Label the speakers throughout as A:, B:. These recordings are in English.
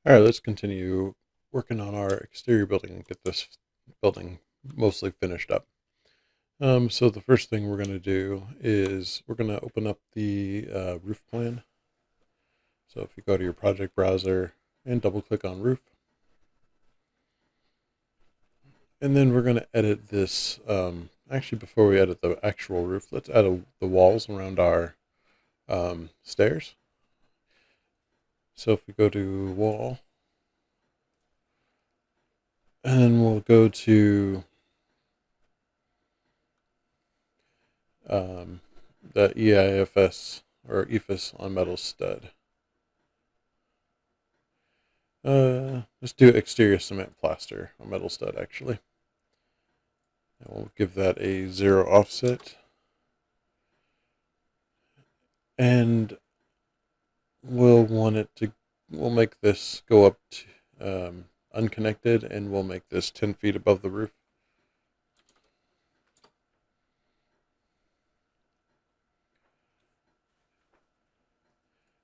A: All right, let's continue working on our exterior building and get this building mostly finished up. So the first thing we're going to do is we're going to open up the roof plan. So if you go to your project browser and double click on roof, and then we're going to edit this. Actually, before we edit the actual roof, let's add the walls around our stairs. So if we go to wall, and then we'll go to um, the EIFS or EFS on metal stud. Let's do exterior cement plaster on metal stud actually. And we'll give that a 0 offset. And we'll make this go up to unconnected, and we'll make this 10 feet above the roof.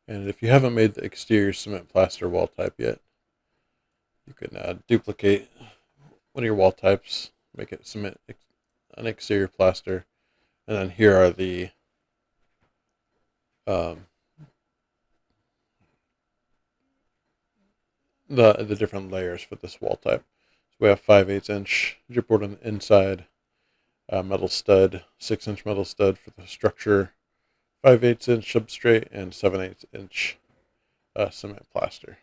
A: And if you haven't made the exterior cement plaster wall type yet, you can duplicate one of your wall types, make it an exterior plaster, and then here are um, the different layers for this wall type. So we have 5/8 inch chipboard on the inside, metal stud, 6-inch metal stud for the structure, 5/8 inch substrate, and 7/8 inch cement plaster.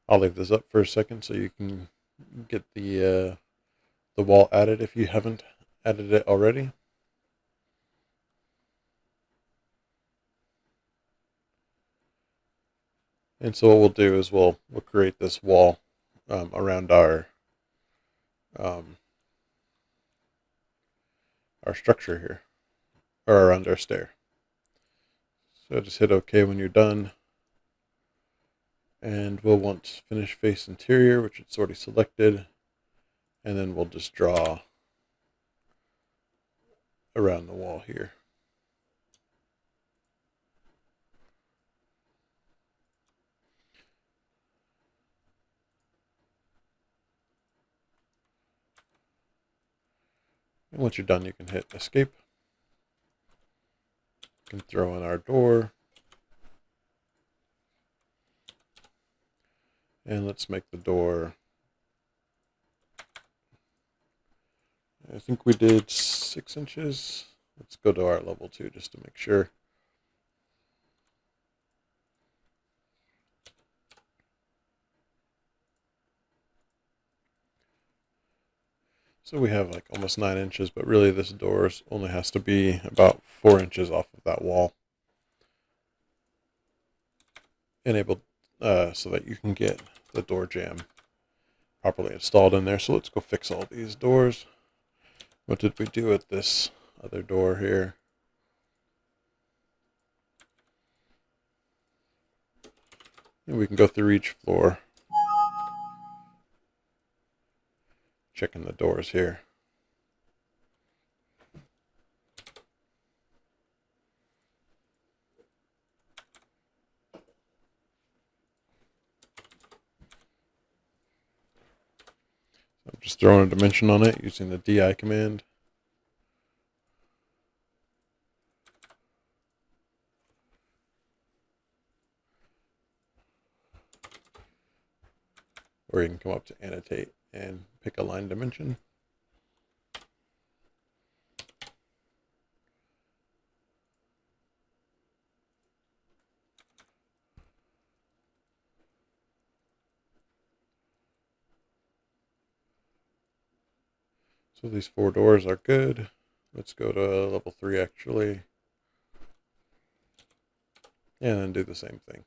A: I'll leave this up for a second so you can get the wall added if you haven't added it already. And so what we'll do is we'll create this wall around um, our structure here, or around our stair. So just hit OK when you're done. And we'll want finish face interior, which it's already selected. And then we'll just draw around the wall here. And once you're done, you can hit escape. We can throw in our door. And let's make the door, I think we did 6 inches. Let's go to our level 2 just to make sure. So we have like almost 9 inches, but really this door only has to be about 4 inches off of that wall. Enabled so that you can get the door jamb properly installed in there. So let's go fix all these doors. What did we do with this other door here? And we can go through each floor, checking the doors here. I'm just throwing a dimension on it using the DI command. Or you can come up to annotate and pick a line dimension. So these 4 doors are good. Let's go to level 3 actually. And then do the same thing.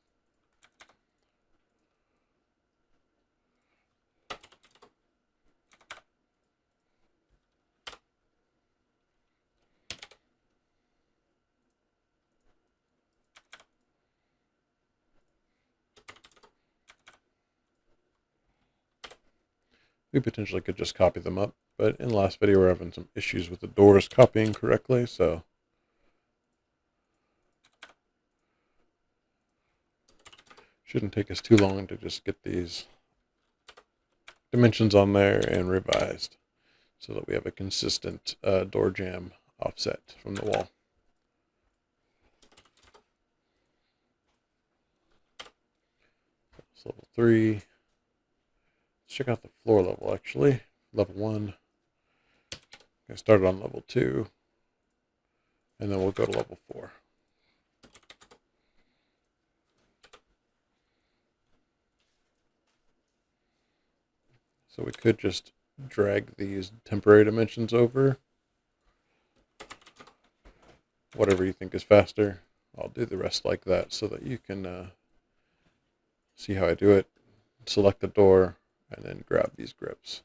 A: We potentially could just copy them up, but in the last video we're having some issues with the doors copying correctly, so Shouldn't take us too long to just get these dimensions on there and revised so that we have a consistent door jamb offset from the wall. That's level 3. Let's check out the floor level actually. Level 1. I started on level 2. And then we'll go to level 4. So we could just drag these temporary dimensions over. Whatever you think is faster. I'll do the rest like that so that you can see how I do it. Select the door and then grab these grips.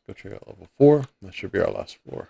A: Go check out level 4. That should be our last floor.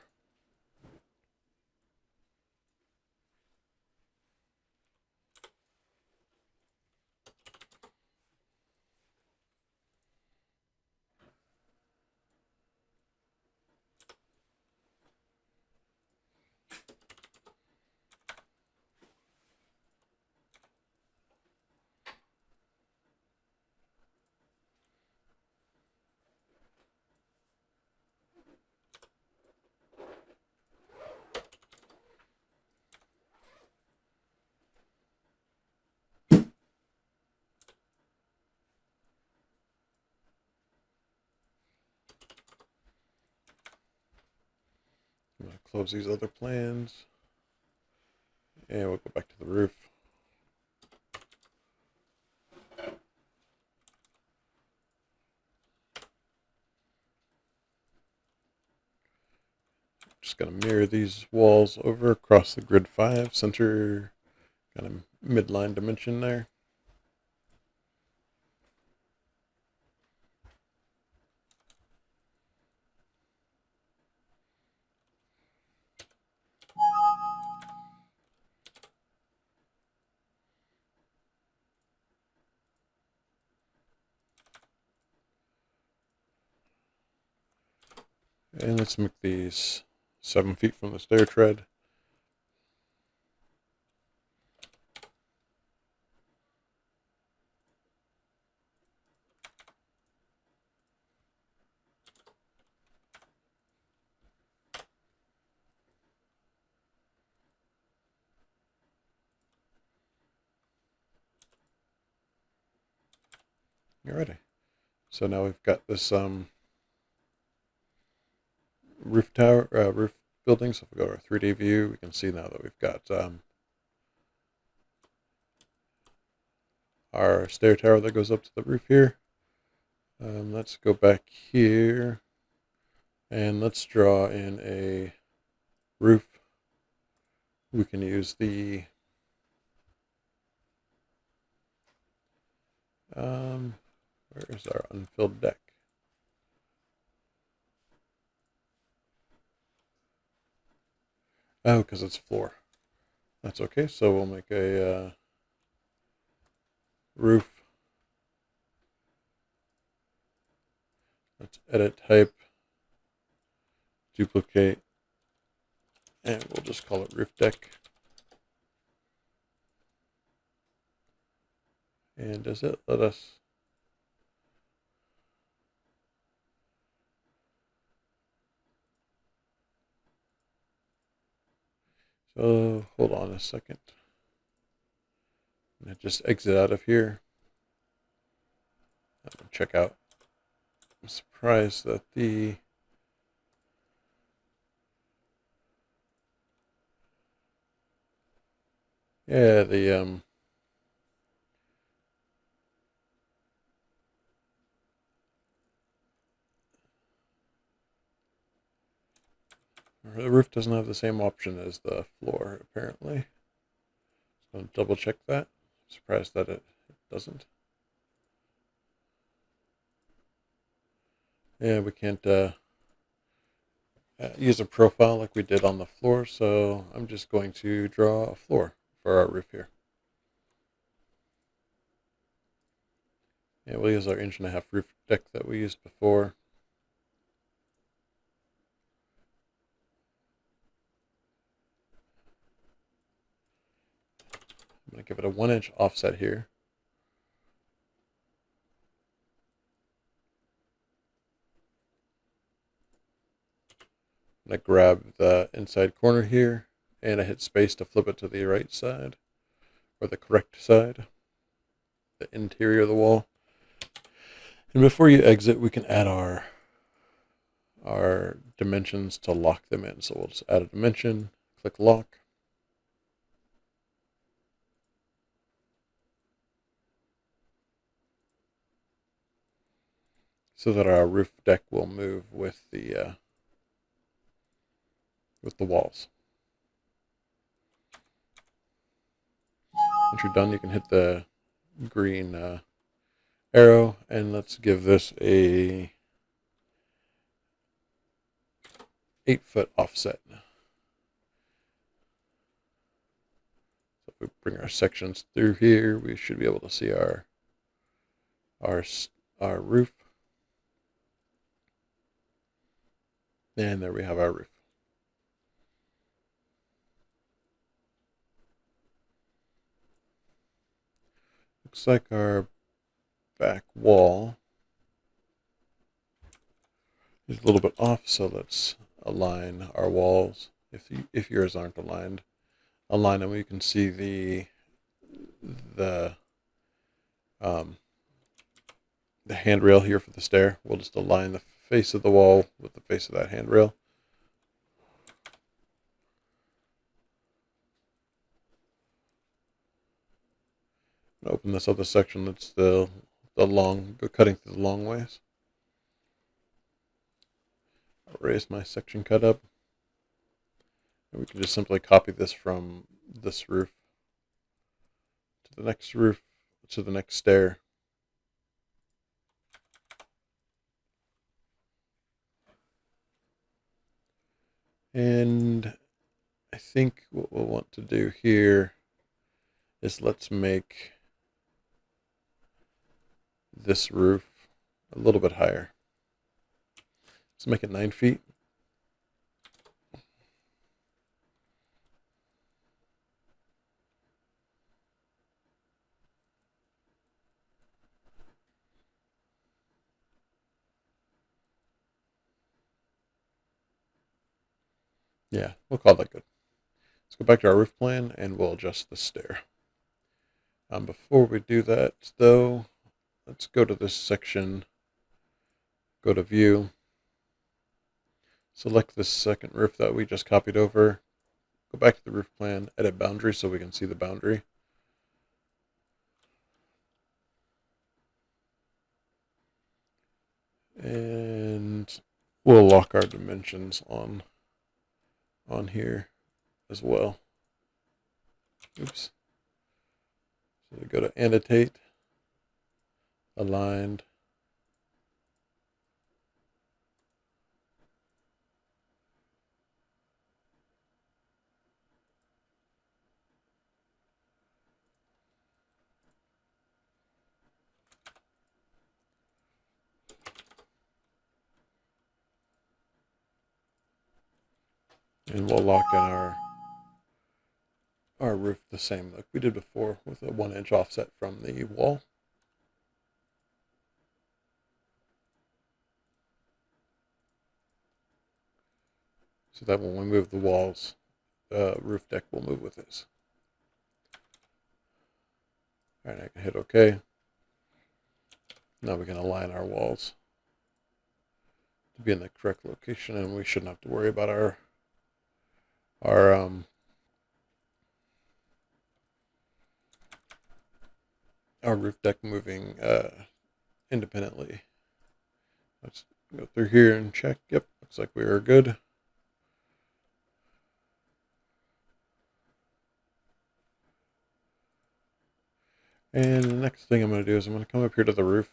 A: I'm going to close these other plans. And we'll go back to the roof. Just going to mirror these walls over across the grid 5, center kind of midline dimension there. And let's make these 7 feet from the stair tread. Alrighty. So now we've got this roof building. So if we go to our 3D view, we can see now that we've got our stair tower that goes up to the roof here. Let's go back here and let's draw in a roof. We can use the where is our unfilled deck? Oh, because it's floor. That's okay. So we'll make a roof. Let's edit type, duplicate, and we'll just call it roof deck. And does it let us? So hold on a second. I'm gonna just exit out of here. Check out. I'm surprised that the the roof doesn't have the same option as the floor, apparently. So double check that. Surprised that it doesn't. Yeah, we can't use a profile like we did on the floor, so I'm just going to draw a floor for our roof here. And we'll use our 1.5-inch roof deck that we used before. I'm going to give it a 1-inch offset here. I'm going to grab the inside corner here, and I hit space to flip it to the right side, or the correct side, the interior of the wall. And before you exit, we can add our dimensions to lock them in. So we'll just add a dimension, click lock. So that our roof deck will move with the walls. Once you're done, you can hit the green arrow, and let's give this a 8-foot offset. So if we bring our sections through here, we should be able to see our roof. And there we have our roof. Looks like our back wall is a little bit off, so let's align our walls. If yours aren't aligned, align them. You can see the handrail here for the stair. We'll just align the face of the wall with the face of that handrail. Open this other section that's the cutting through the long ways. I'll raise my section cut up. And we can just simply copy this from this roof to the next roof, to the next stair. And I think what we'll want to do here is let's make this roof a little bit higher. Let's make it 9 feet. Yeah, we'll call that good. Let's go back to our roof plan and we'll adjust the stair. Before we do that, though, let's go to this section, go to view, select this second roof that we just copied over, go back to the roof plan, edit boundary so we can see the boundary. And we'll lock our dimensions on here as well. Oops. So we go to annotate, aligned, and we'll lock in our roof the same like we did before with a 1-inch offset from the wall. So that when we move the walls, the roof deck will move with this. All right, I can hit OK. Now we can align our walls to be in the correct location, and we shouldn't have to worry about our roof deck moving independently. Let's go through here and check. Yep, looks like we are good. And the next thing I'm going to do is I'm going to come up here to the roof.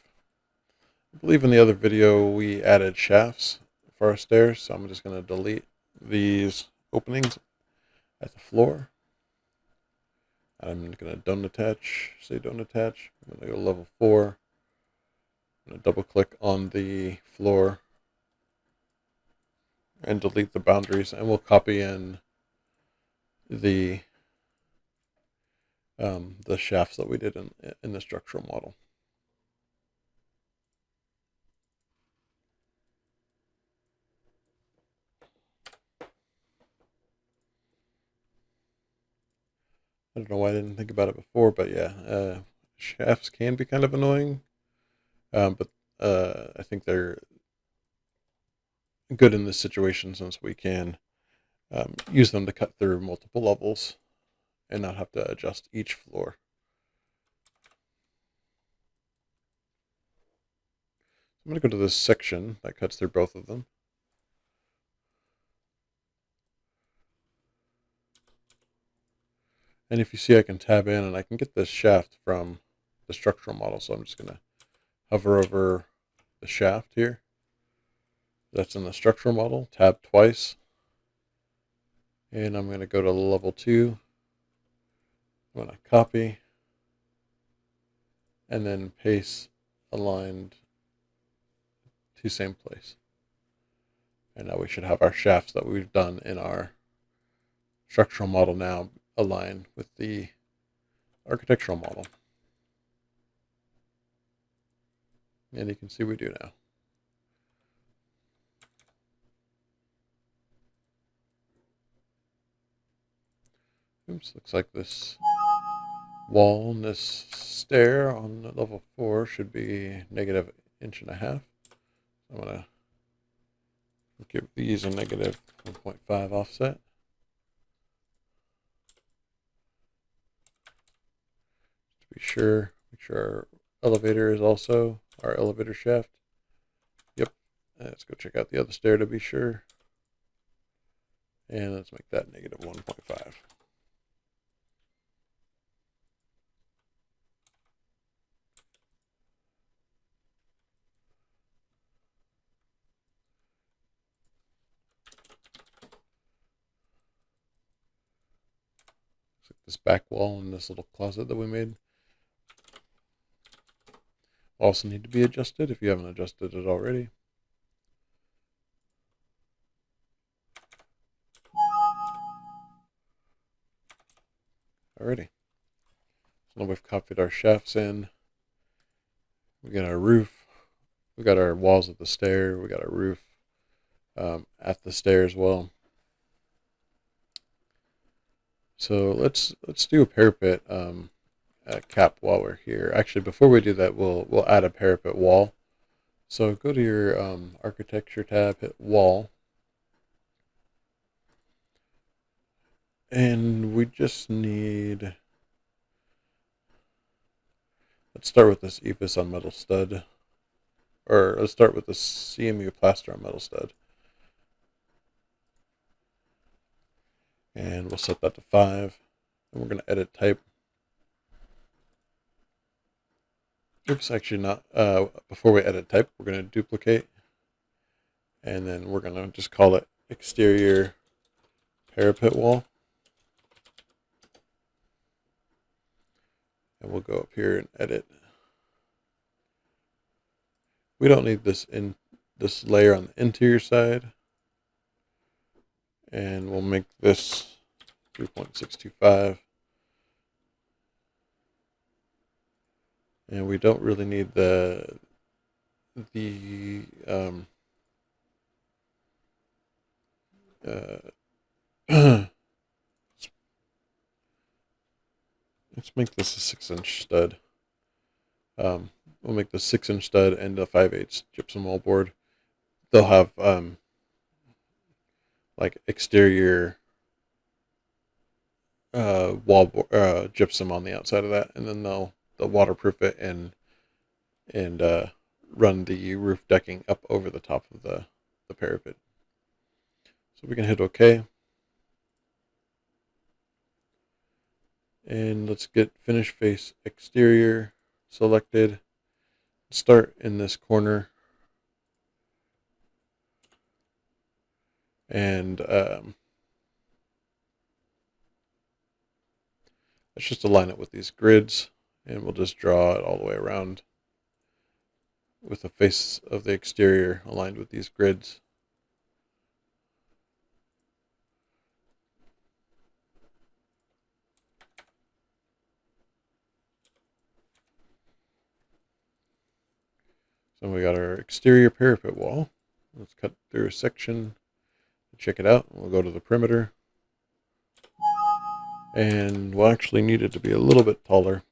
A: I believe in the other video we added shafts for our stairs, so I'm just going to delete these openings at the floor. I'm going to don't attach, say don't attach. I'm going to go level 4. I'm going to double click on the floor and delete the boundaries, and we'll copy in the shafts that we did in the structural model. I don't know why I didn't think about it before, but yeah, shafts can be kind of annoying, but I think they're good in this situation since we can use them to cut through multiple levels and not have to adjust each floor. I'm going to go to this section that cuts through both of them. And if you see, I can tab in and I can get this shaft from the structural model. So I'm just going to hover over the shaft here. That's in the structural model, tab twice. And I'm going to go to level 2. I'm going to copy and then paste aligned to same place. And now we should have our shafts that we've done in our structural model now aligned with the architectural model. And you can see we do now. Oops, looks like this wall and this stair on level 4 should be -1.5 inches. I'm going to give these a -1.5 offset. To be sure, make sure our elevator is also our elevator shaft. Yep. Let's go check out the other stair to be sure. And let's make that -1.5. Looks like this back wall and this little closet that we made also need to be adjusted if you haven't adjusted it already. Alrighty. So now we've copied our shafts in. We got our roof. We got our walls at the stair. We got our roof at the stair as well. So let's do a parapet cap while we're here. Actually, before we do that, we'll add a parapet wall. So go to your architecture tab, hit wall, and we just need. Let's start with this EVIS on metal stud, or let's start with the CMU plaster on metal stud, and we'll set that to 5. And we're going to edit type. Oops, actually not. Before we edit type, we're going to duplicate. And then we're going to just call it exterior parapet wall. And we'll go up here and edit. We don't need this layer on the interior side. And we'll make this 3.625. And we don't really need the let's make this a 6-inch stud. We'll make the 6-inch stud and a 5/8 gypsum wallboard. They'll have like exterior gypsum on the outside of that, and then they'll waterproof it and run the roof decking up over the top of the parapet. So we can hit OK. And let's get finish face exterior selected. Start in this corner. And I let's just align it with these grids, and we'll just draw it all the way around with the face of the exterior aligned with these grids. So we got our exterior parapet wall. Let's cut through a section, check it out. We'll go to the perimeter. And we'll actually need it to be a little bit taller.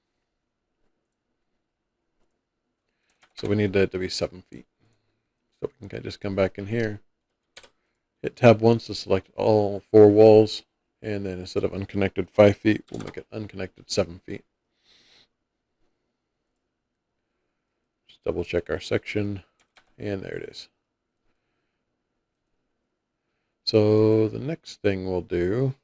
A: So we need that to be 7 feet. So we can just come back in here, hit tab once to select all 4 walls, and then instead of unconnected 5 feet, we'll make it unconnected 7 feet. Just double check our section, and there it is. So the next thing we'll do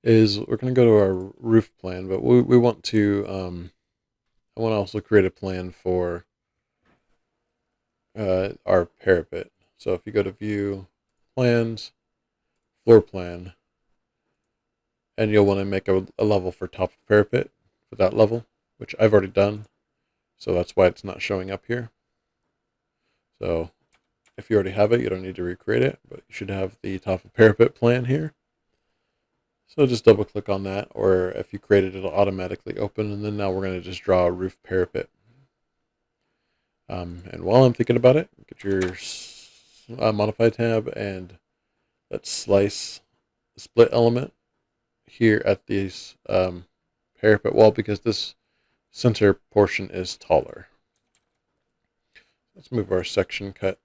A: is we're going to go to our roof plan, but we want to, I want to also create a plan for our parapet. So if you go to view, plans, floor plan, and you'll want to make a level for top of parapet for that level, which I've already done. So that's why it's not showing up here. So if you already have it, you don't need to recreate it, but you should have the top of parapet plan here. So just double click on that, or if you create it, it'll automatically open. And then now we're going to just draw a roof parapet. And while I'm thinking about it, get your modify tab, and let's slice the split element here at this parapet wall, because this center portion is taller. Let's move our section cut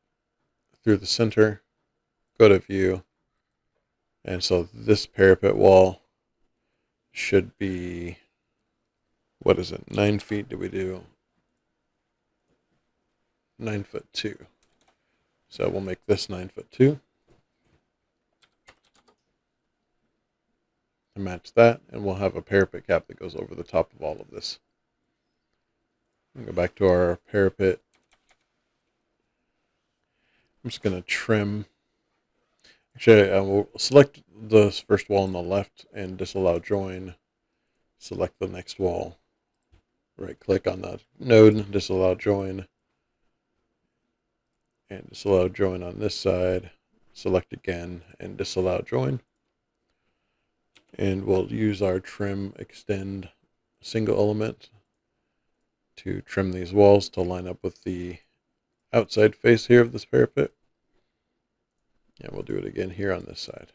A: through the center, go to view, and so this parapet wall should be, what is it, 9 feet? Did we do 9'2"? So we'll make this 9'2" to match that, and we'll have a parapet cap that goes over the top of all of this. We'll go back to our parapet. I'm just going to trim. Actually, we'll select the first wall on the left and disallow join. Select the next wall. Right click on the node, disallow join. And disallow join on this side. Select again and disallow join. And we'll use our trim extend single element to trim these walls to line up with the outside face here of this parapet. And we'll do it again here on this side.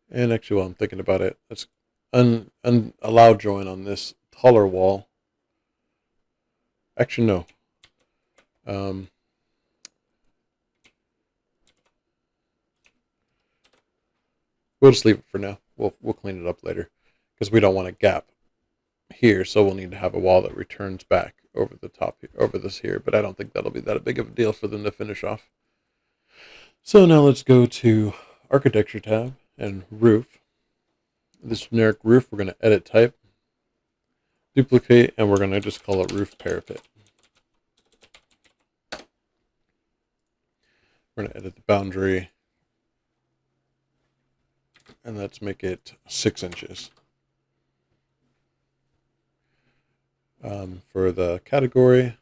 A: And actually, while I'm thinking about it, let's allow join on this taller wall. Actually, no. We'll just leave it for now. We'll clean it up later, because we don't want a gap here, so we'll need to have a wall that returns back over the top here, over this here, but I don't think that'll be that big of a deal for them to finish off. So now let's go to architecture tab and roof. This generic roof, we're going to edit type, duplicate, and we're going to just call it roof parapet. We're going to edit the boundary, and let's make it 6 inches. For the category,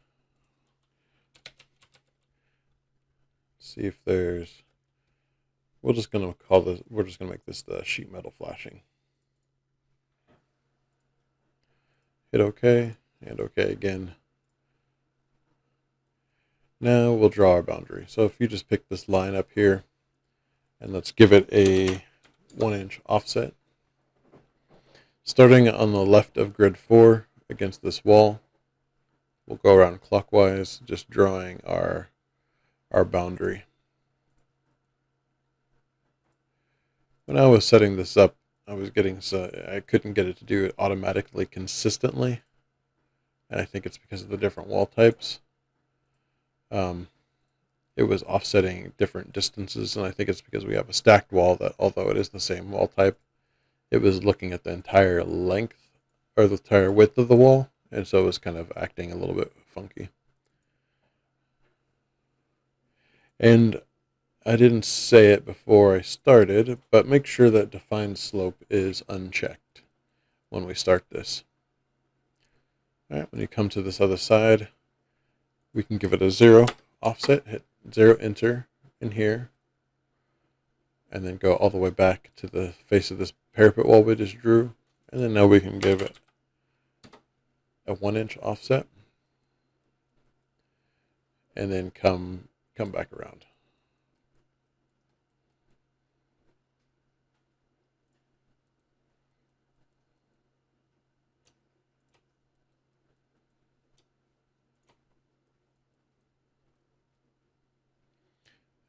A: see if there's, we're just going to make this the sheet metal flashing. Hit OK, and OK again. Now we'll draw our boundary. So if you just pick this line up here, and let's give it a 1-inch offset. Starting on the left of grid 4 against this wall, we'll go around clockwise, just drawing our boundary. When I was setting this up, I couldn't get it to do it automatically consistently, and I think it's because of the different wall types. It was offsetting different distances, and I think it's because we have a stacked wall that, although it is the same wall type, it was looking at the entire length or the entire width of the wall, and so it was kind of acting a little bit funky. And I didn't say it before I started, but make sure that define slope is unchecked when we start this. All right, when you come to this other side, we can give it a 0 offset, hit 0 enter in here, and then go all the way back to the face of this parapet wall we just drew. And then now we can give it a 1-inch offset, and then come back around.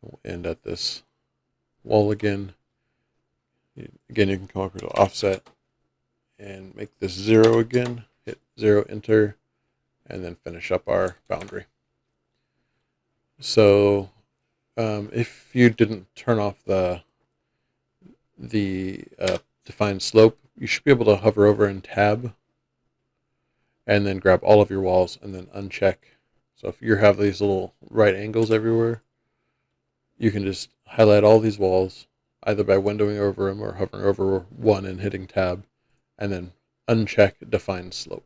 A: We'll end at this wall again. Again, you can come over to offset and make this 0 again. Hit 0 enter, and then finish up our boundary. So if you didn't turn off the define slope, you should be able to hover over and tab, and then grab all of your walls and then uncheck. So if you have these little right angles everywhere, you can just highlight all these walls, either by windowing over them or hovering over one and hitting tab, and then uncheck define slope.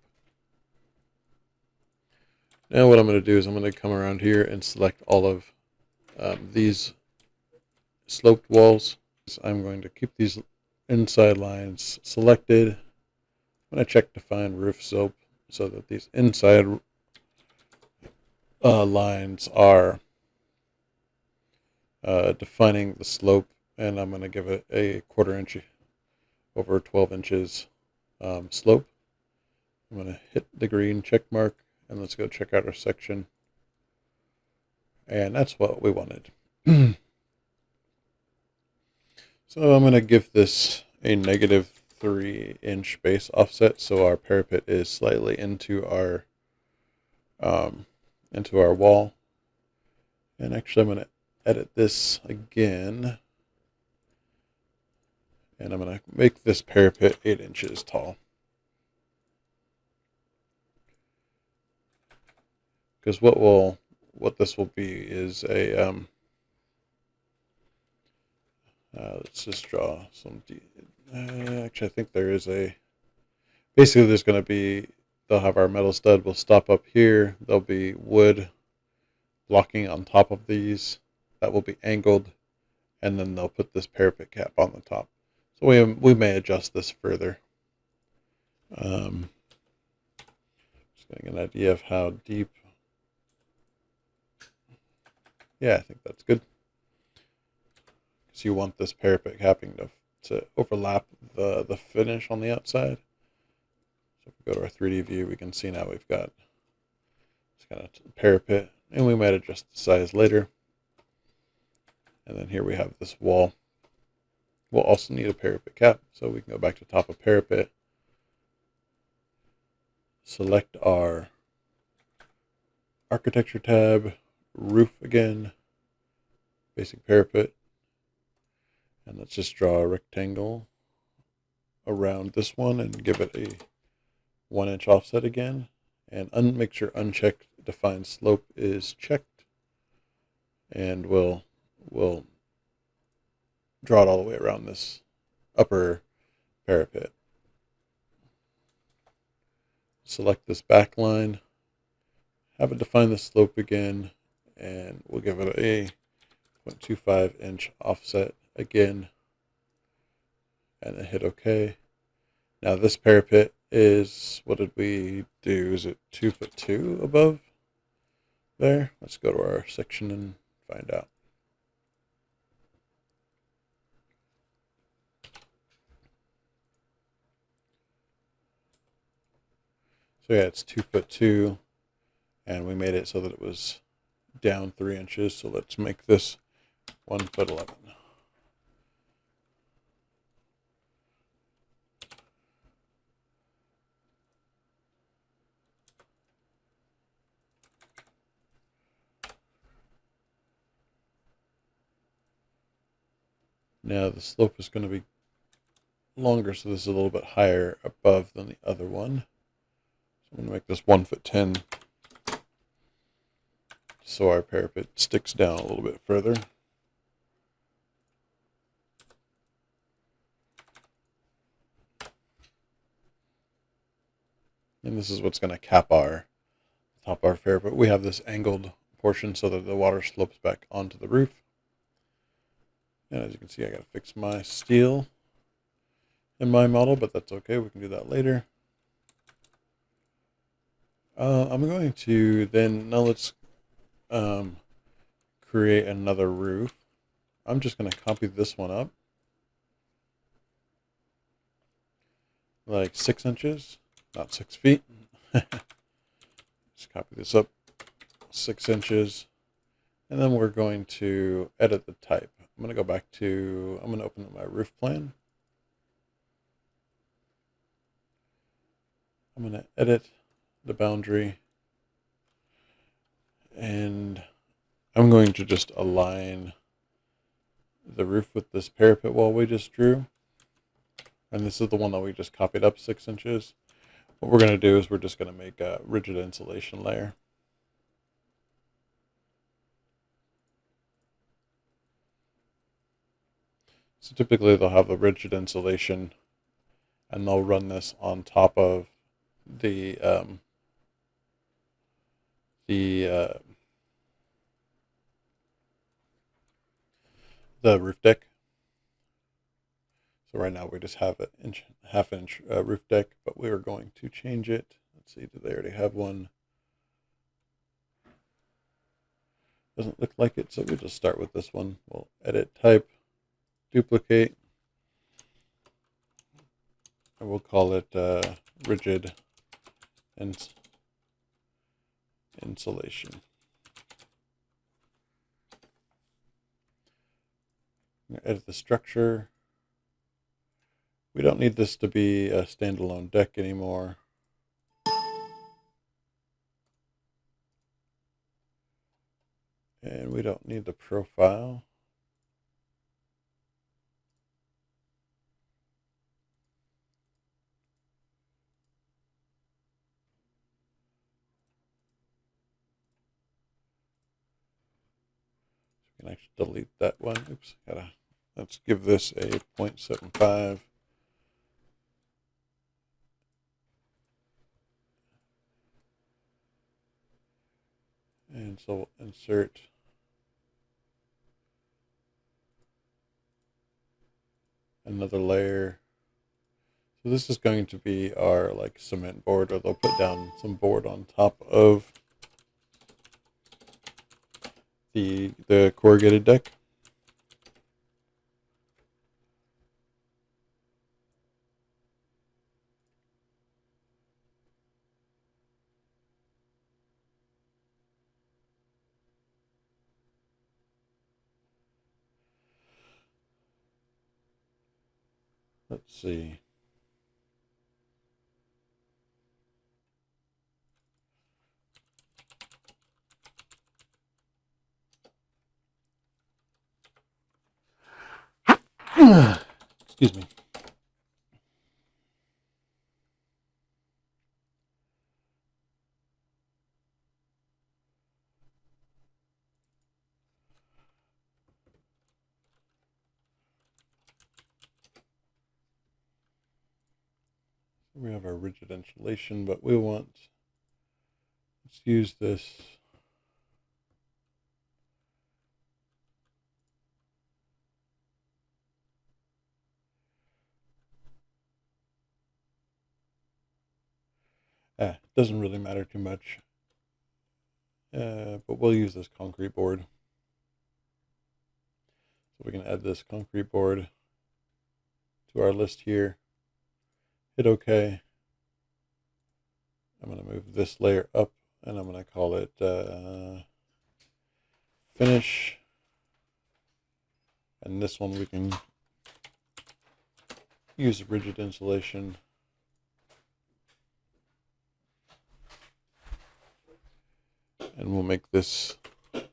A: Now what I'm going to do is I'm going to come around here and select all of these sloped walls. I'm going to keep these inside lines selected. I'm going to check define roof slope so that these inside lines are defining the slope, and I'm going to give it a 1/4 inch over 12 inches slope. I'm going to hit the green check mark, and let's go check out our section. And that's what we wanted. So I'm going to give this a -3-inch base offset, so our parapet is slightly into our wall. And actually, I'm going to edit this again, and I'm going to make this parapet 8 inches tall. Because what this will be is a let's just draw some. Actually, I think there is basically there's going to be, they'll have our metal stud will stop up here. There'll be wood blocking on top of these that will be angled, and then they'll put this parapet cap on the top. So we may adjust this further. Just getting an idea of how deep. Yeah, I think that's good. Because you want this parapet capping to overlap the finish on the outside. So if we go to our 3D view, we can see now we've got this kind of parapet, and we might adjust the size later. And then here we have this wall. We'll also need a parapet cap, so we can go back to top of parapet, select our architecture tab, roof again, basic parapet, and let's just draw a rectangle around this one and give it a 1-inch offset again, and make sure unchecked define slope is checked, and we'll draw it all the way around this upper parapet. Select this back line, have it define the slope again, and we'll give it a 0.25-inch offset again, and then hit OK. Now this parapet is, what did we do? Is it 2'2" above there? Let's go to our section and find out. So yeah, it's 2'2", and we made it so that it was down 3 inches. So let's make this 1'11". Now the slope is going to be longer, so this is a little bit higher above than the other one. So I'm going to make this 1'10". so our parapet sticks down a little bit further. And this is what's going to cap our top of our parapet. We have this angled portion so that the water slopes back onto the roof. And as you can see, I got to fix my steel in my model, but that's okay. We can do that later. I'm going to then, now let's create another roof. I'm just going to copy this one up. Like 6 inches, not 6 feet. Just copy this up 6 inches. And then we're going to edit the type. I'm going to go back to, I'm going to open up my roof plan. I'm going to edit the boundary. And I'm going to just align the roof with this parapet wall we just drew. And this is the one that we just copied up 6 inches. What we're going to do is we're just going to make a rigid insulation layer. So typically they'll have the rigid insulation and they'll run this on top of the roof deck. So right now we just have an half-inch roof deck, but we are going to change it. Let's see, do they already have one? Doesn't look like it, so we'll just start with this one. We'll edit type, duplicate, and we'll call it rigid insulation. I'm going to edit the structure. We don't need this to be a standalone deck anymore. And we don't need the profile. So we can actually delete that one. Oops, let's give this a 0.75. And so we'll insert another layer. So this is going to be our like cement board, or they'll put down some board on top of the corrugated deck. Let's see. Excuse me. We have our rigid insulation, but we want, let's use this. It doesn't really matter too much, but we'll use this concrete board. So we can add this concrete board to our list here. Hit OK. I'm going to move this layer up, and I'm going to call it finish. And this one we can use rigid insulation. And we'll make this like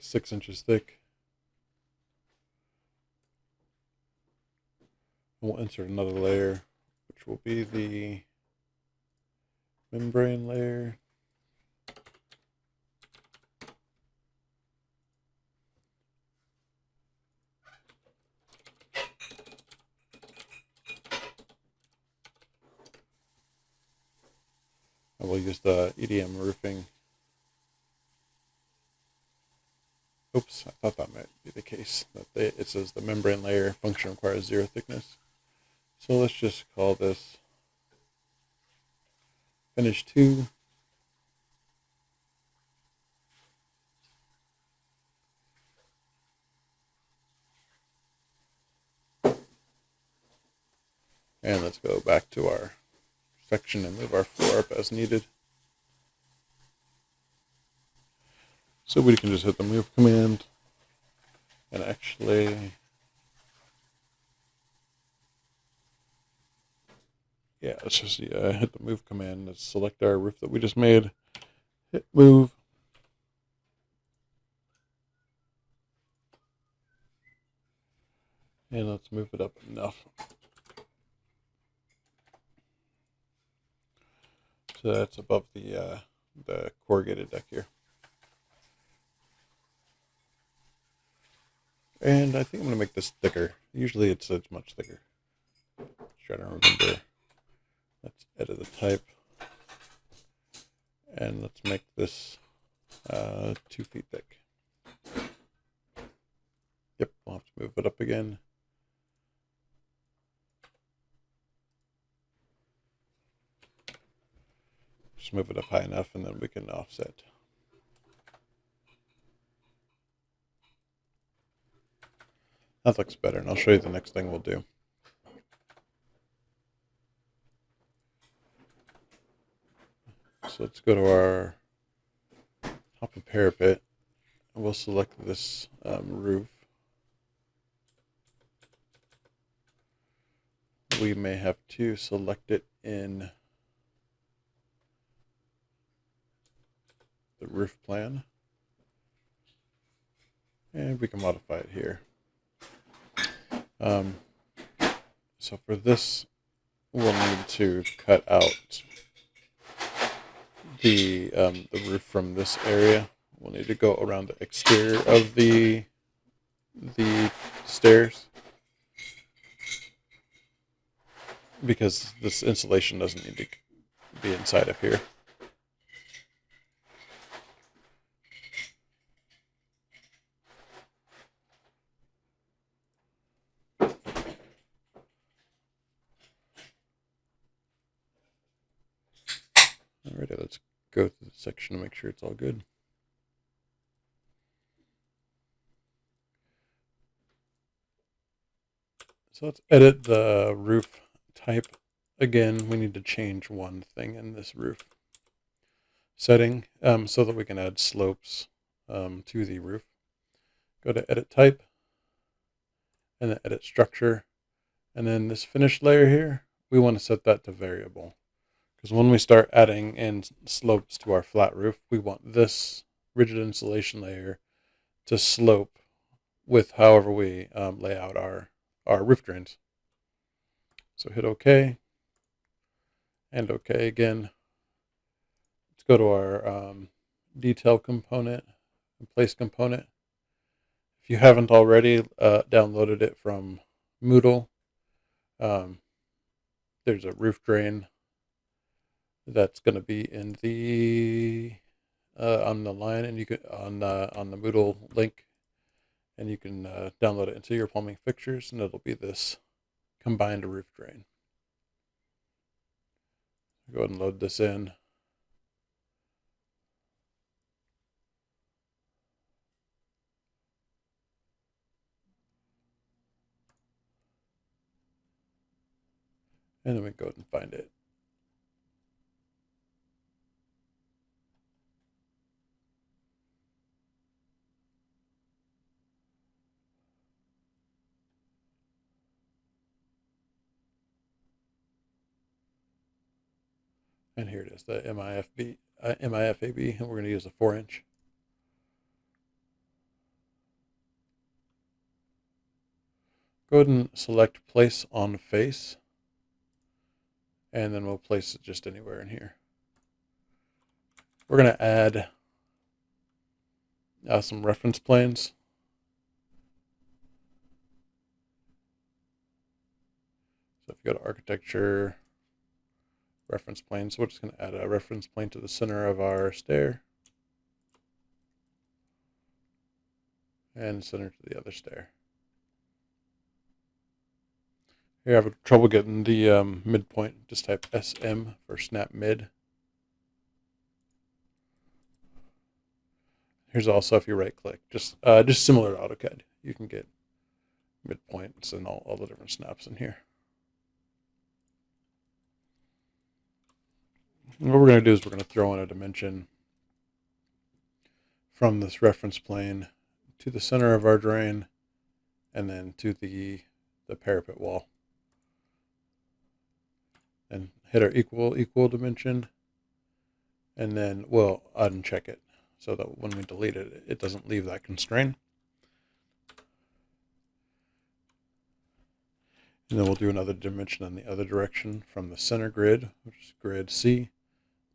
A: 6 inches thick. And we'll insert another layer, which will be the membrane layer. And we'll use the EDM roofing. Oops, I thought that might be the case. It says the membrane layer function requires 0 thickness. So let's just call this finish 2. And let's go back to our section and move our floor up as needed. So we can just hit the move command and actually, yeah, let's just hit the move command. Let's select our roof that we just made. Hit move. And let's move it up enough. So that's above the corrugated deck here. And I think I'm going to make this thicker. Usually it's much thicker. Try to remember. Let's edit the type. And let's make this 2 feet thick. Yep, we'll have to move it up again. Just move it up high enough and then we can offset. That looks better, and I'll show you the next thing we'll do. So let's go to our top of parapet, and we'll select this roof. We may have to select it in the roof plan, and we can modify it here. So for this, we'll need to cut out the roof from this area. We'll need to go around the exterior of the stairs, because this insulation doesn't need to be inside of here. Alrighty, let's go through the section to make sure it's all good. So let's edit the roof type. Again, we need to change one thing in this roof setting so that we can add slopes to the roof. Go to edit type and then edit structure. And then this finished layer here, we want to set that to variable. Because when we start adding in slopes to our flat roof, we want this rigid insulation layer to slope with however we lay out our roof drains. So hit OK and OK again. Let's go to our detail component and place component. If you haven't already downloaded it from Moodle, there's a roof drain that's going to be in the on the line, and you can on the Moodle link, and you can download it into your plumbing fixtures, and it'll be this combined roof drain. Go ahead and load this in. And then we go ahead and find it. And here it is, the MIFAB, and we're going to use a 4-inch. Go ahead and select place on face, and then we'll place it just anywhere in here. we're going to add some reference planes. So if you go to architecture, reference planes, we're just going to add a reference plane to the center of our stair and center to the other stair. Here I have trouble getting the midpoint. Just type SM for snap mid. Here's also, if you right click, just similar to AutoCAD, you can get midpoints and all the different snaps in here. And what we're going to do is we're going to throw in a dimension from this reference plane to the center of our drain and then to the parapet wall. And hit our equal dimension, and then we'll uncheck it so that when we delete it, it doesn't leave that constraint. And then we'll do another dimension in the other direction from the center grid, which is grid C,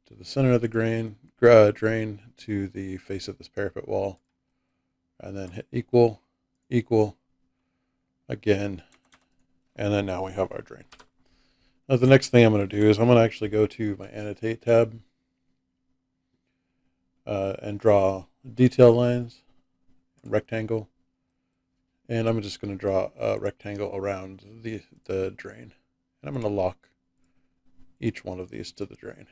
A: to the center of the drain to the face of this parapet wall, and then hit equal again, and then now we have our drain. Now the next thing I'm going to do is I'm going to actually go to my annotate tab and draw detail lines, rectangle, and I'm just going to draw a rectangle around the drain, and I'm going to lock each one of these to the drain.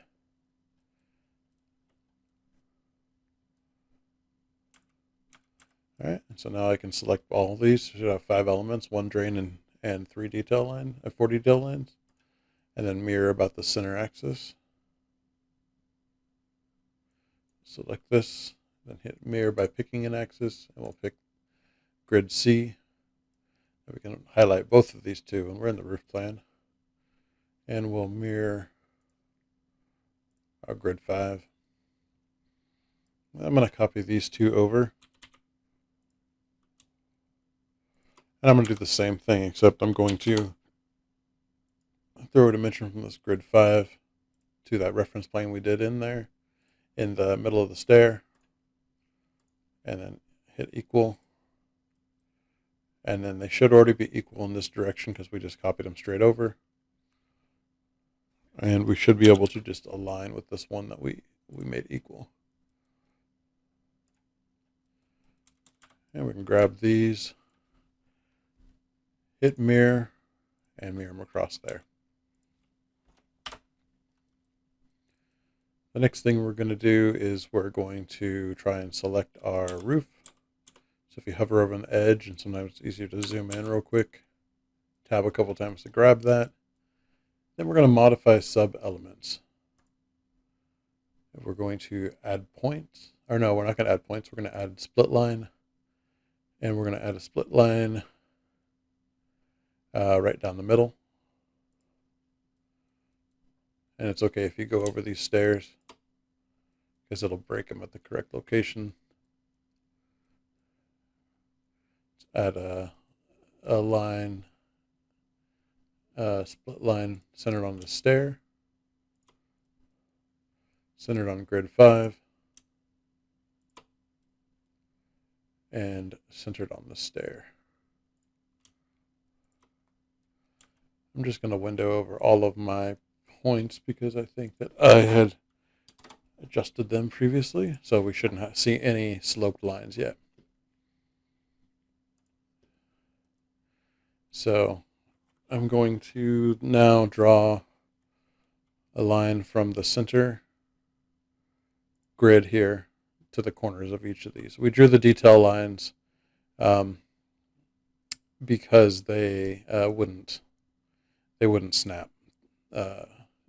A: All right, so now I can select all of these. I should have 5 elements, 1 drain and 4 detail lines, and then mirror about the center axis. Select this, then hit mirror by picking an axis, and we'll pick grid C. And we can highlight both of these two, and we're in the roof plan. And we'll mirror our grid 5. I'm going to copy these two over. And I'm going to do the same thing, except I'm going to throw a dimension from this grid 5 to that reference plane we did in there, in the middle of the stair, and then hit equal. And then they should already be equal in this direction because we just copied them straight over. And we should be able to just align with this one that we made equal. And we can grab these, hit mirror, and mirror them across there. The next thing we're going to do is we're going to try and select our roof. So if you hover over an edge, and sometimes it's easier to zoom in real quick, tab a couple times to grab that. Then we're going to modify sub-elements. We're going to add points. Or no, we're not going to add points. We're going to add split line. And we're going to add a split line right down the middle. And it's okay if you go over these stairs, because it'll break them at the correct location. Let's add a line, split line centered on the stair, centered on grid 5, and centered on the stair. I'm just going to window over all of my points because I think that I had adjusted them previously, so we shouldn't see any sloped lines yet. So I'm going to now draw a line from the center grid here to the corners of each of these. We drew the detail lines because they wouldn't snap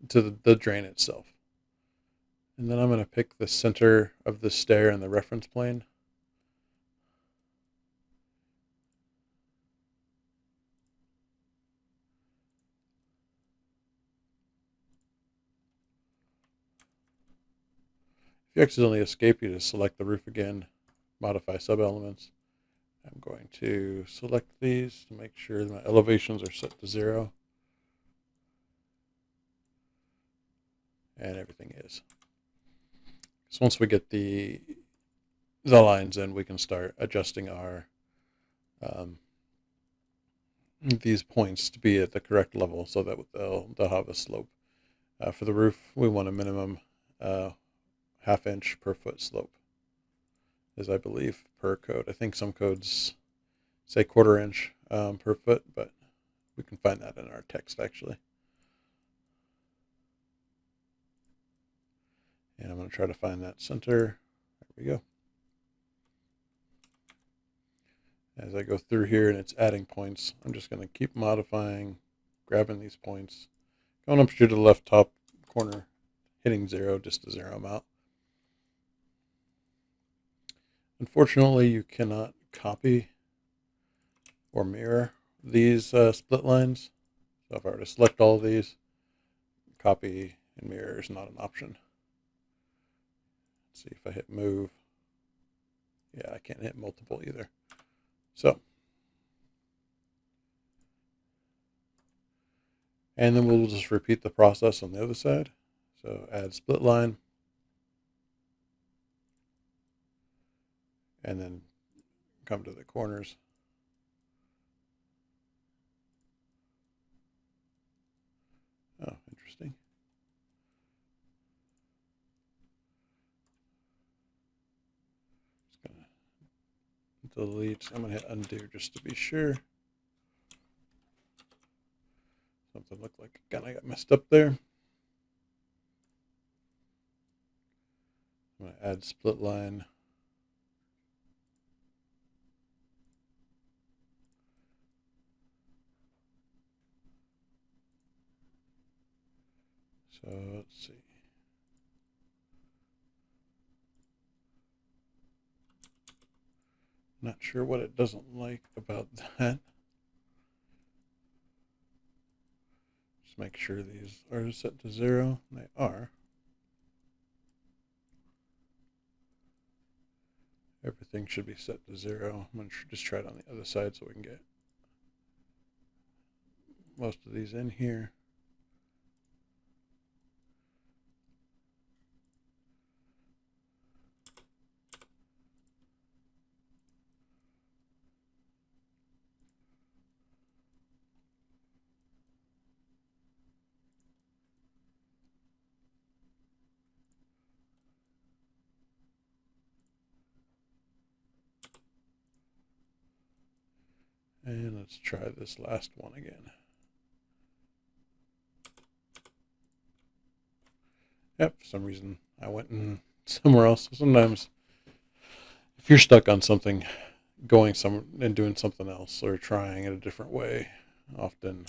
A: to the drain itself. And then I'm going to pick the center of the stair and the reference plane. If you accidentally escape, you just select the roof again, modify sub-elements. I'm going to select these to make sure my elevations are set to 0. And everything is. Because once we get the lines in, we can start adjusting our these points to be at the correct level so that they'll have a slope. For the roof, we want a minimum ½ inch per foot slope, is I believe per code. I think some codes say ½ inch per foot, but we can find that in our text actually. And I'm going to try to find that center. There we go. As I go through here and it's adding points, I'm just going to keep modifying, grabbing these points, going up to the left top corner, hitting 0 just to zero them out. Unfortunately, you cannot copy or mirror these split lines. So if I were to select all of these, copy and mirror is not an option. Let's see if I hit move. Yeah, I can't hit multiple either. So, and then we'll just repeat the process on the other side. So add split line, and then come to the corners. Oh, interesting. Just gonna delete. I'm gonna hit undo just to be sure. Something looked like it kind of got messed up there. I'm gonna add split line. So let's see. Not sure what it doesn't like about that. Just make sure these are set to 0. They are. Everything should be set to 0. I'm going to just try it on the other side so we can get most of these in here. And let's try this last one again. Yep, for some reason I went in somewhere else. Sometimes if you're stuck on something, going somewhere and doing something else or trying it a different way often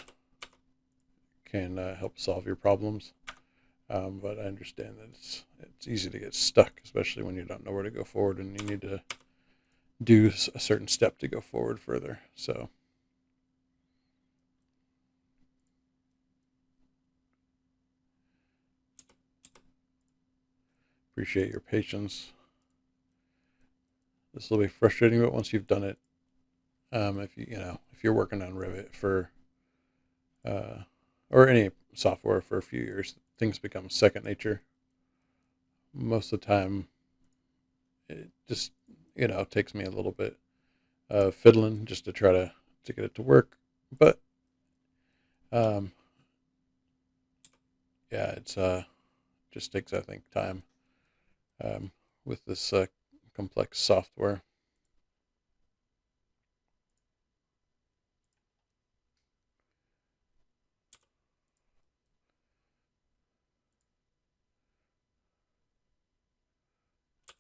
A: can help solve your problems. But I understand that it's easy to get stuck, especially when you don't know where to go forward and you need to do a certain step to go forward further. So appreciate your patience. This will be frustrating, but once you've done it, if you're working on Revit for or any software for a few years, things become second nature. Most of the time, it just takes me a little bit of fiddling just to try to get it to work, but yeah, it's just takes, I think, time with this complex software.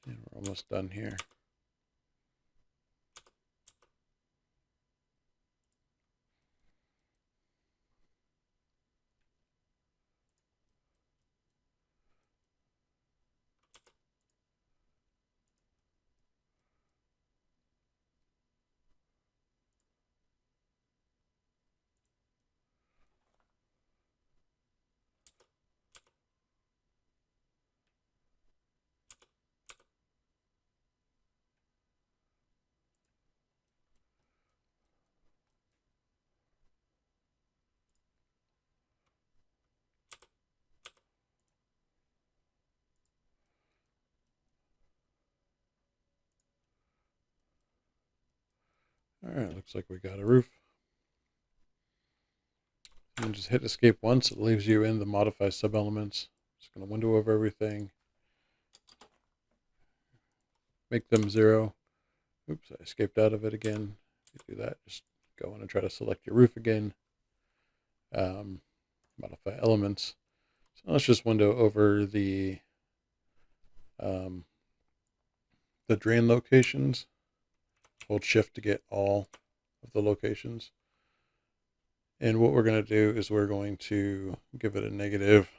A: And we're almost done here. All right, looks like we got a roof. And just hit escape once. It leaves you in the modify sub-elements. Just going to window over everything. Make them 0. Oops, I escaped out of it again. If you do that, just go in and try to select your roof again. Modify elements. So let's just window over the drain locations. Hold shift to get all of the locations. And what we're going to do is we're going to give it a negative.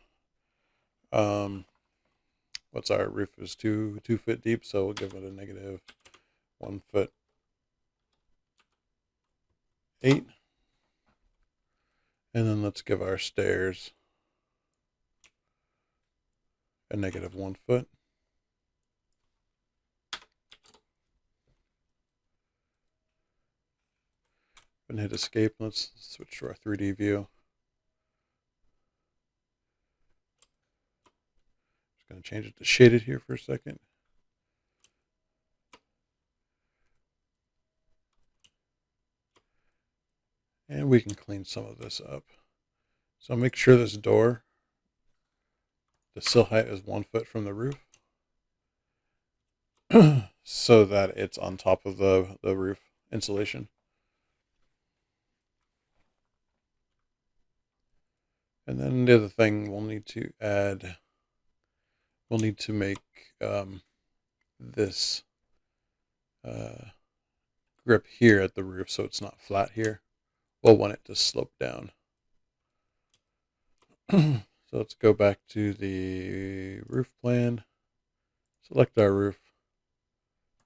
A: What's our roof is 2 foot deep, so we'll give it a negative 1 foot 8. And then let's give our stairs a negative 1 foot. And hit escape. Let's switch to our 3D view. Just going to change it to shaded here for a second. And we can clean some of this up. So make sure this door, the sill height is 1 foot from the roof. So that it's on top of the roof insulation. And then the other thing we'll need to add, we'll need to make this grip here at the roof so it's not flat here. We'll want it to slope down. So let's go back to the roof plan, select our roof,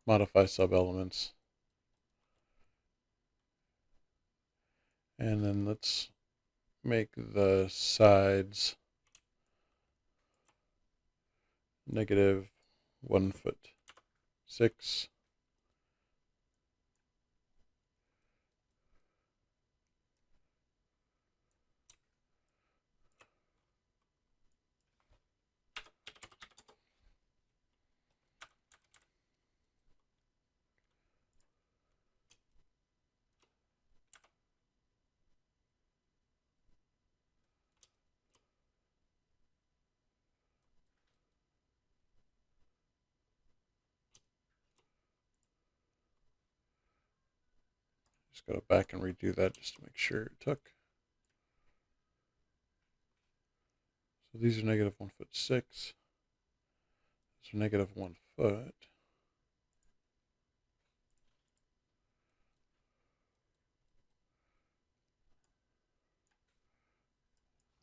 A: modify sub-elements, and then let's make the sides negative 1 foot 6. Just go back and redo that just to make sure it took. So these are negative 1 foot 6. These are negative 1 foot.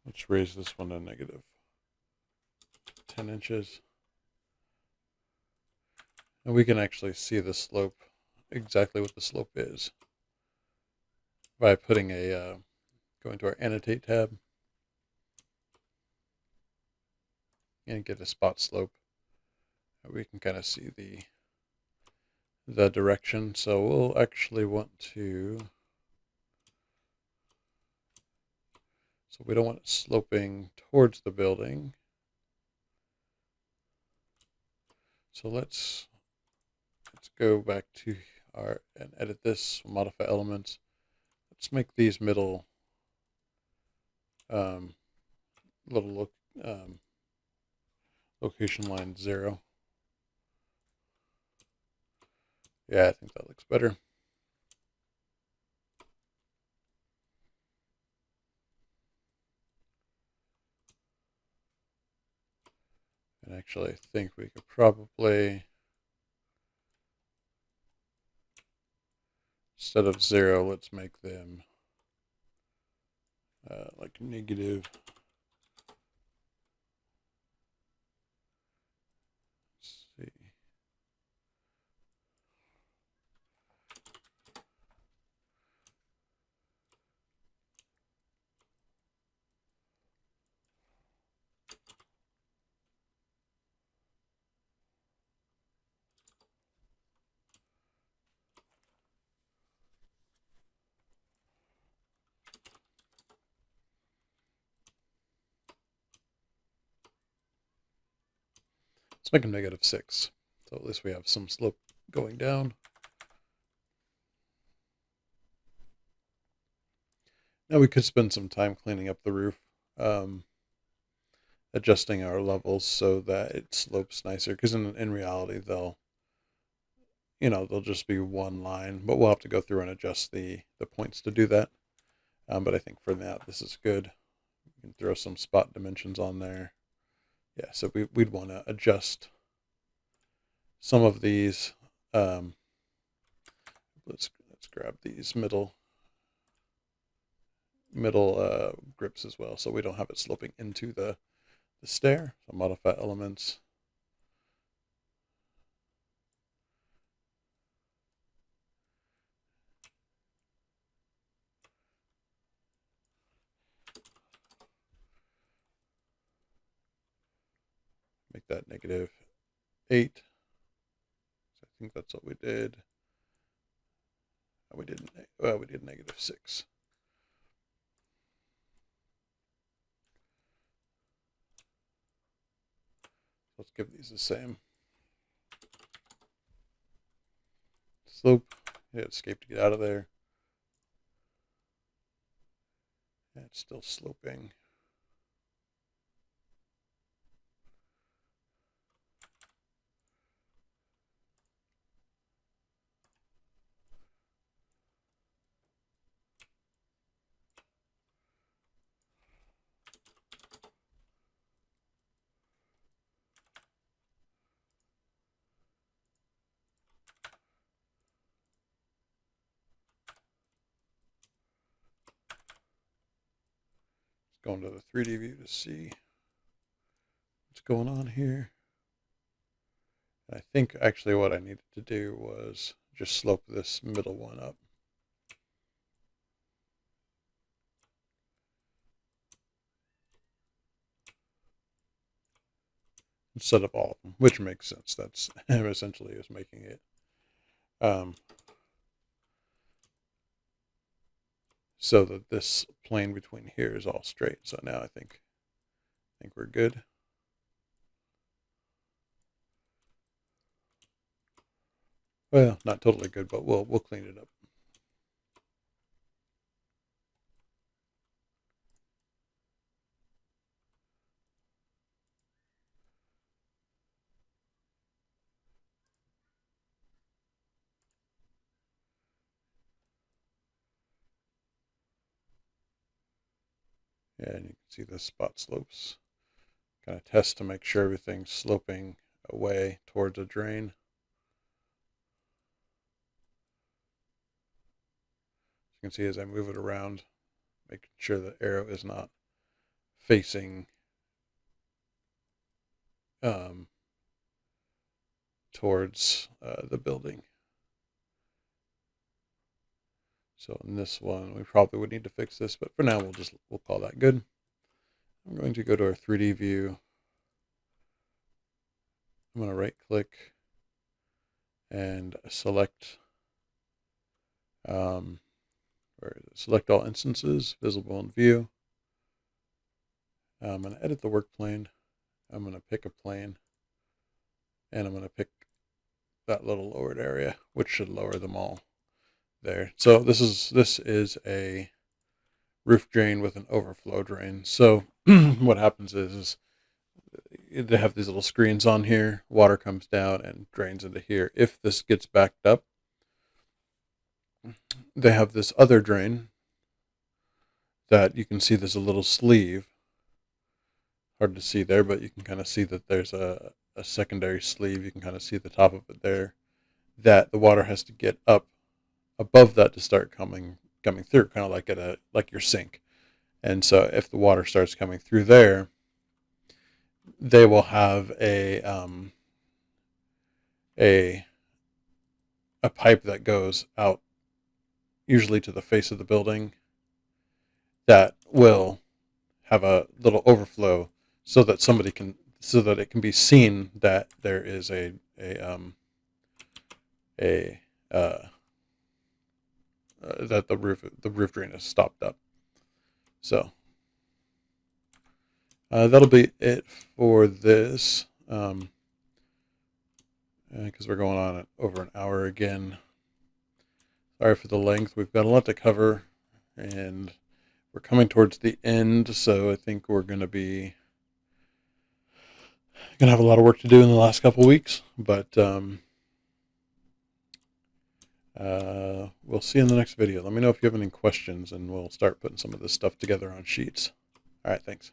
A: Let's raise this one to negative 10 inches. And we can actually see the slope, exactly what the slope is, by putting going to our annotate tab and get a spot slope. We can kind of see the direction. So we'll actually want to, so we don't want it sloping towards the building. So let's go back to our and edit this, modify elements. Let's make these middle little location line 0. Yeah, I think that looks better. And actually, I think we could probably, instead of 0, let's make them like negative. Let's see. Let's make them negative 6. So at least we have some slope going down. Now we could spend some time cleaning up the roof, um, adjusting our levels so that it slopes nicer. Because in reality, they'll just be one line, but we'll have to go through and adjust the points to do that. But I think for now, this is good. We can throw some spot dimensions on there. Yeah, so we'd want to adjust some of these. Let's grab these middle grips as well, so we don't have it sloping into the stair. So modify elements. Make that -8. So I think that's what we did. We did -6. Let's give these the same slope. Yeah, escape to get out of there. Yeah, it's still sloping. Go into the 3D view to see what's going on here. I think actually what I needed to do was just slope this middle one up. Instead of all of them, which makes sense. That's essentially is making it. So that this plane between here is all straight. So now I think we're good. Well, not totally good, but we'll clean it up. Yeah, and you can see the spot slopes. Kind of test to make sure everything's sloping away towards a drain. You can see as I move it around, making sure the arrow is not facing towards the building. So in this one, we probably would need to fix this, but for now, we'll call that good. I'm going to go to our 3D view. I'm going to right click and select select all instances visible in view. I'm going to edit the work plane. I'm going to pick a plane, and I'm going to pick that little lowered area, which should lower them all there. So this is a roof drain with an overflow drain. So what happens is they have these little screens on here. Water comes down and drains into here. If this gets backed up, they have this other drain that you can see there's a little sleeve. Hard to see there, but you can kind of see that there's a secondary sleeve. You can kind of see the top of it there, that the water has to get up above that to start coming through, kind of like your sink. And so if the water starts coming through there, they will have a pipe that goes out, usually to the face of the building, that will have a little overflow so that it can be seen that there is that the roof drain is stopped up. So that'll be it for this, because we're going on over an hour again. Sorry for the length. We've got a lot to cover, and we're coming towards the end, so I think we're going to have a lot of work to do in the last couple weeks, but we'll see you in the next video. Let me know if you have any questions, and we'll start putting some of this stuff together on sheets. All right, thanks.